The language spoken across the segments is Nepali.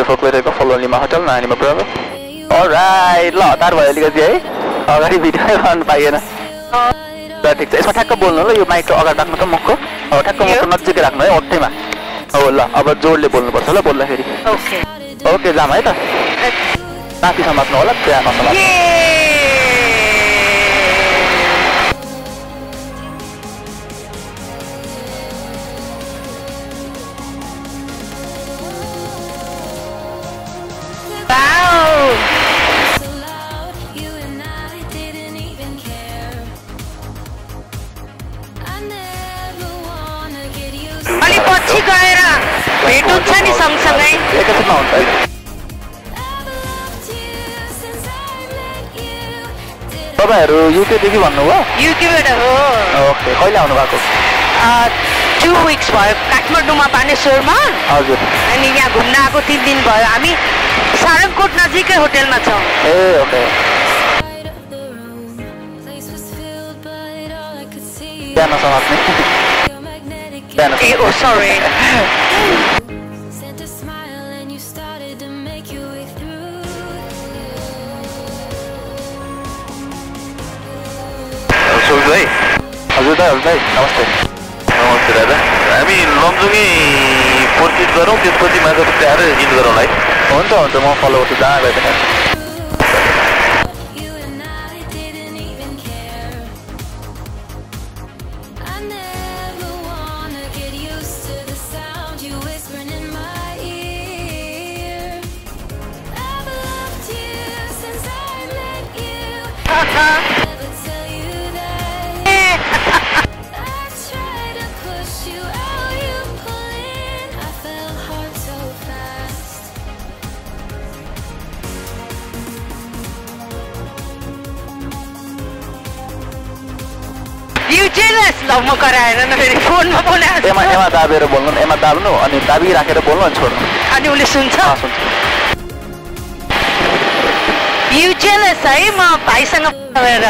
located at Follow Lima Hotel, Lima Bravo. Alright, ल हतार भयो अलिकति है अगाडि भिडियो गर्न पाइएन ल ठिक छ यसमा ठ्याक्क बोल्नु ल यो माइक अगाडि राख्नु त मुखको ठ्याक्क मुखको नजिकै राख्नु है ओठैमा हो ल अब जोडले बोल्नुपर्छ ल बोल्दाखेरि ओके ओके जाम है त साथी समात्नु होला त्यहाँ नसमात्नु अलि पछि गएर भेट हुन्छ नि सँगसँगै एकैछिनमा हुन्छ है तपाईहरु युकेदेखि भन्नुभयो युकेबाट हो ओके कहिले आउनु भएको 2 weeks भयो काठमाडौँमा बानेश्वरमा हजुर अनि यहाँ घुम्न आएको 3 दिन भयो हामी सारङकोट नजिकै होटलमा छौँ ए ओके त्यहाँ नसमात्ने ए ओ सरी सुजै हजुर दाइ नमस्ते नमस्ते दादा हामी लमजुङै पर्चेज गरौँ त्यसपछि माछापट्टि आएर हिट गरौँ है हुन्छ हुन्छ म फलो गर्छु जहाँ गए पनि You jealous ल म कराएर न फेरि फोनमा बोलाएर एमा दाबेर बोल्नु एमा दाब्नु अनि दाबी राखेर बोल्नु अनि छोड्नु अनि उले सुन्छ सुन्छ You jealous है म भाइसँग गएर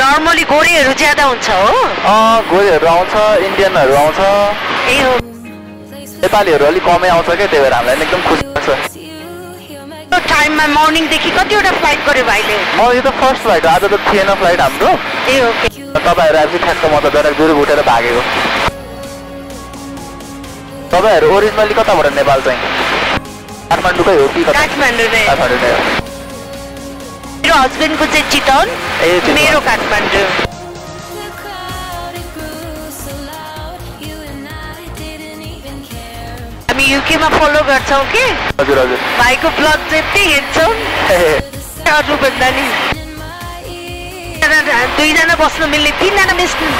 नर्मली गोरेहरू ज्यादा हुन्छ हो गोरेहरू आउँछ इन्डियनहरू आउँछ ए हो नेपालीहरू अलिक कमै आउँछ क्या त्यही भएर हामीलाई एकदम खुसी लाग्छ टाइममा मर्निङदेखि कतिवटा फ्लाइट गर्यो भाइले म यो त फर्स्ट फ्लाइट आज त थिएन फ्लाइट हाम्रो ए ओके तपाईँहरू आएपछि ठ्याक्क म त डाइरेक्ट दुर उठेर भागेको तपाईँहरू ओरिजिनली कताबाट नेपाल चाहिँ काठमाडौँकै हो कि काठमाडौँ नै काठमाडौँ नै हो मेरो हस्बेन्डको चाहिँ चितवन मेरो काठमाडौँ हामी युकेमा फलो गर्छौँ कि हजुर हजुर भाइको ब्लग चाहिँ हेर्छौँ अरूभन्दा नि दुईजना बस्नु मिल्ने 3 जना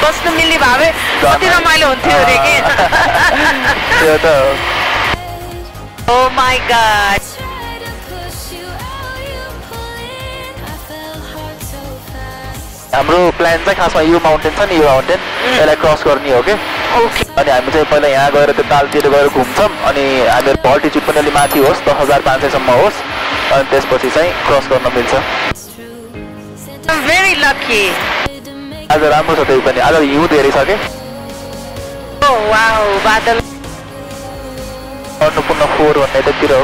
बस्नु मिल्ने भए कति रमाइलो हुन्थ्यो अरे कि त्यो त ओ माई गॉड हाम्रो प्लान चाहिँ खासमा यो माउन्टेन छ नि यो माउन्टेन यसलाई क्रस गर्ने हो कि अनि हामी चाहिँ पहिला यहाँ गएर त्यो तालतिर गएर घुम्छौँ अनि हामीहरू अल्टिट्युड पनि अलि माथि होस् 10,500 सम्म होस् अनि त्यसपछि चाहिँ क्रस गर्न मिल्छ very lucky आज राम्रो छ त्यही पनि आज हिउँ धेरै छ कि oh wow बादल अन्नपूर्ण 4 भन्ने त्यतिर हो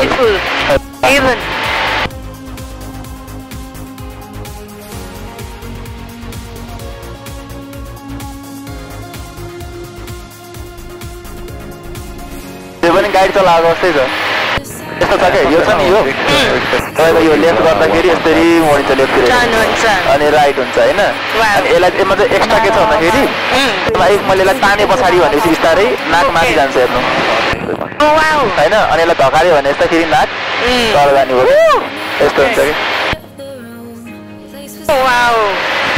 beautiful heaven त्यो पनि गाडी चलाएको जस्तै छ यस्तो छ क्या यो छ नि यो तपाईँको यो लेफ्ट गर्दाखेरि यसरी मोडिन्छ लेफ्टतिर अनि राइट हुन्छ होइन अनि यसलाई यसमा चाहिँ एक्स्ट्रा के छ भन्दाखेरि एक मैले यसलाई ताने पछाडि भनेपछि बिस्तारै नाक माथि जान्छ हेर्नु Oh wow. हैन अनि यसलाई धकार्यो भने यस्तो फेरि नाक तल जाने भयो यस्तो हुन्छ कि Oh wow.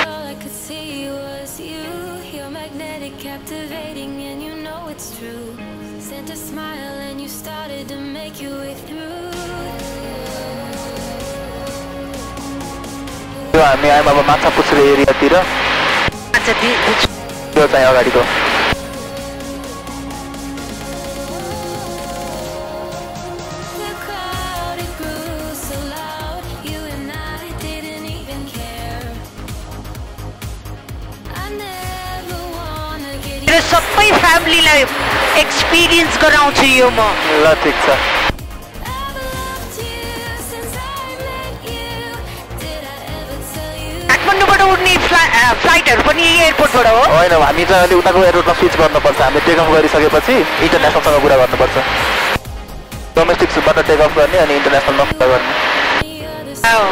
All I could see was you. You're magnetic, captivating, and you know it's true. Sent a smile and you started to make your way through. यो हामी आयौँ अब माछा पुछ्रे एरियातिर अच्छा यो चाहिँ अगाडिको The crowd, it grew so loud. You and I didn't even care. I never wanna get मेरो सबै फ्यामिलीलाई एक्सपिरियन्स गराउँछु यो म ल ठिक छ I've loved you since I met you. Did I ever tell you? काठमाडौँबाट उड्ने फ्लाइटहरू पनि यही एयरपोर्टबाट हो होइन हामी चाहिँ अहिले उताको एयरपोर्टमा स्विच गर्नुपर्छ हामीले टेक अफ गरिसकेपछि इन्टरनेसनलसँग कुरा गर्नुपर्छ डोमेस्टिकबाट टेक अफ गर्ने अनि इन्टरनेसनलमा कुरा गर्ने The other Oh.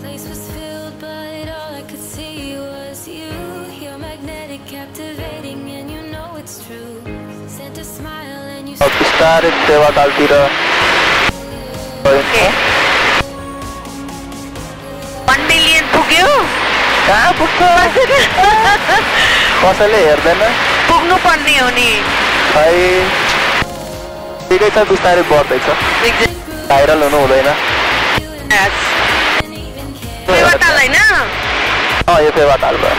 place was filled, but all I could see was you. You're magnetic, captivating, and you know it's true. Sent a smile and you बिस्तारै देवातालतिर Okay. 1 million पुग्यो कहाँ पुग्छ कसैले हेर्दैन पुग्नु पर्ने हो नि खै ठिकै छ बिस्तारै बढ्दैछ भाइरल हुनु हुँदैन Yes. देवताल होइन यो फेवाताल भयो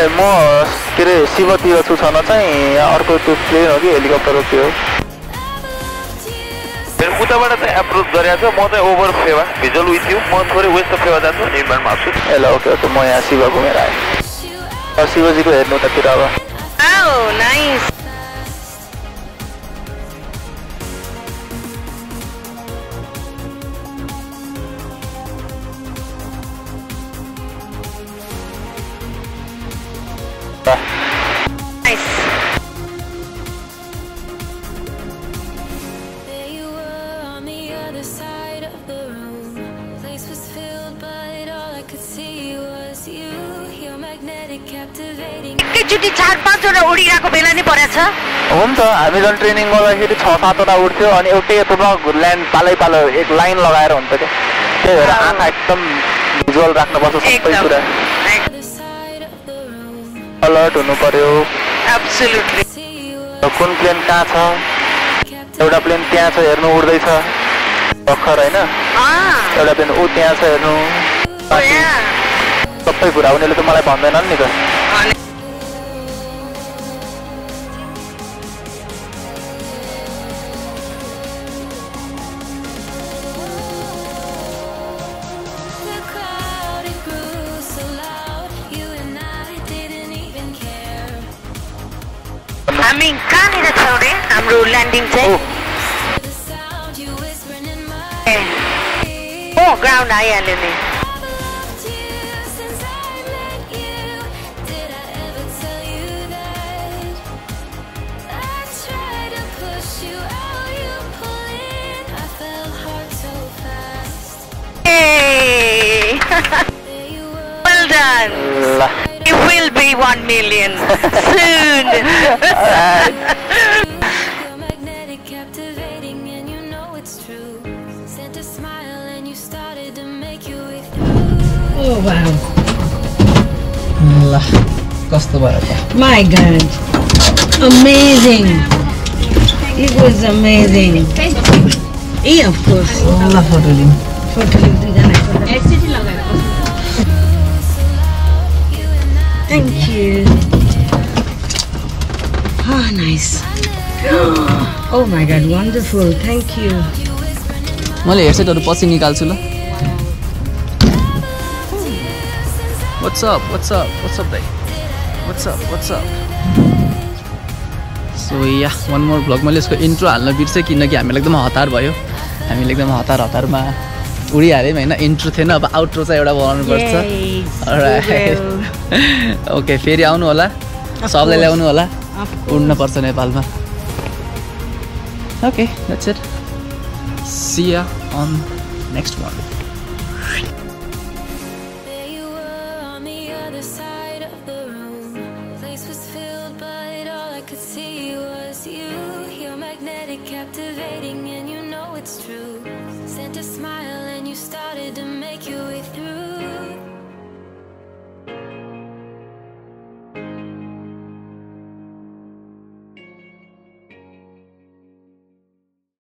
ए म के अरे शिवतिर छु छन चाहिँ अर्को त्यो प्लेन हो कि हेलिकप्टर हो त्यो फेरि उताबाट चाहिँ एप्रोच गरेको छ म चाहिँ over Phewa visual with you म थोरै वेस्ट फेवा जान्छु निर्माणमा आउँछु ए ल ओके ओके म यहाँ शिव घुमेर आएँ अब शिवजीको हेर्नु उतातिर अब Oh, nice. Nice. There you were on the other side of the room. Place was filled, but all I could see was you. You're magnetic, captivating. एकैचोटि 4-5 वटा उडिरहेको बेला नै परेछ हो नि त हामी झन् ट्रेनिङ गर्दाखेरि 6-7 उठ्थ्यो अनि एउटै यत्रोमा ल्यान्ड पालै पालो एक लाइन लगाएर हुन्छ क्या त्यही भएर आँखा एकदम भिजुअल राख्नुपर्छ सबै एकदम कुरा Other side of the room. Alert हुनु पर्यो एब्सोल्युटली See you कुन प्लेन कहाँ छ एउटा प्लेन त्यहाँ छ हेर्नु उड्दैछ भर्खर होइन एउटा प्लेन ऊ त्यहाँ छ हेर्नु सबै कुरा उनीहरूले त मलाई भन्दैनन् नि त the crowd, it grew so loud. You and I didn't even care. हामी कहाँनिर छौँ रे हाम्रो ल्यान्डिङ चाहिँ The sound you whispering in my ओ ग्राउन्ड आइहाल्यो नि I've loved you since I met you. Did I ever tell you that? I tried to push you out, you pull in. I fell hard so fast. Hey. There you were. Well done. ल It will be 1 million soon. You're magnetic, captivating, and you know it's true. Sent a smile and you started to make your way through. Oh wow. ल कस्तो भयो त My God. Amazing. It was amazing. Yeah, of course. ल फोटो लिउँ Thank you. Oh, nice. Oh my God, wonderful. Thank you. मैले हेडसेटहरू पछि निकाल्छु ल What's up दाइ What's up So yeah, one more vlog मैले यसको इन्ट्रो हाल्न बिर्सेँ किनकि हामीलाई एकदम हतार भयो हामीले एकदम हतारमा उडिहाल्यौँ होइन इन्ट्रो थिएन अब आउट्रो चाहिँ एउटा बनाउनु पर्छ ओके फेरि आउनु होला सबलाई ल्याउनु होला उड्न पर्छ नेपालमा okay that's it See ya on next one. There you were on the other side of the room. Place was filled, but all I could see really captivating, and you know it's true. Sent a smile and you started to make your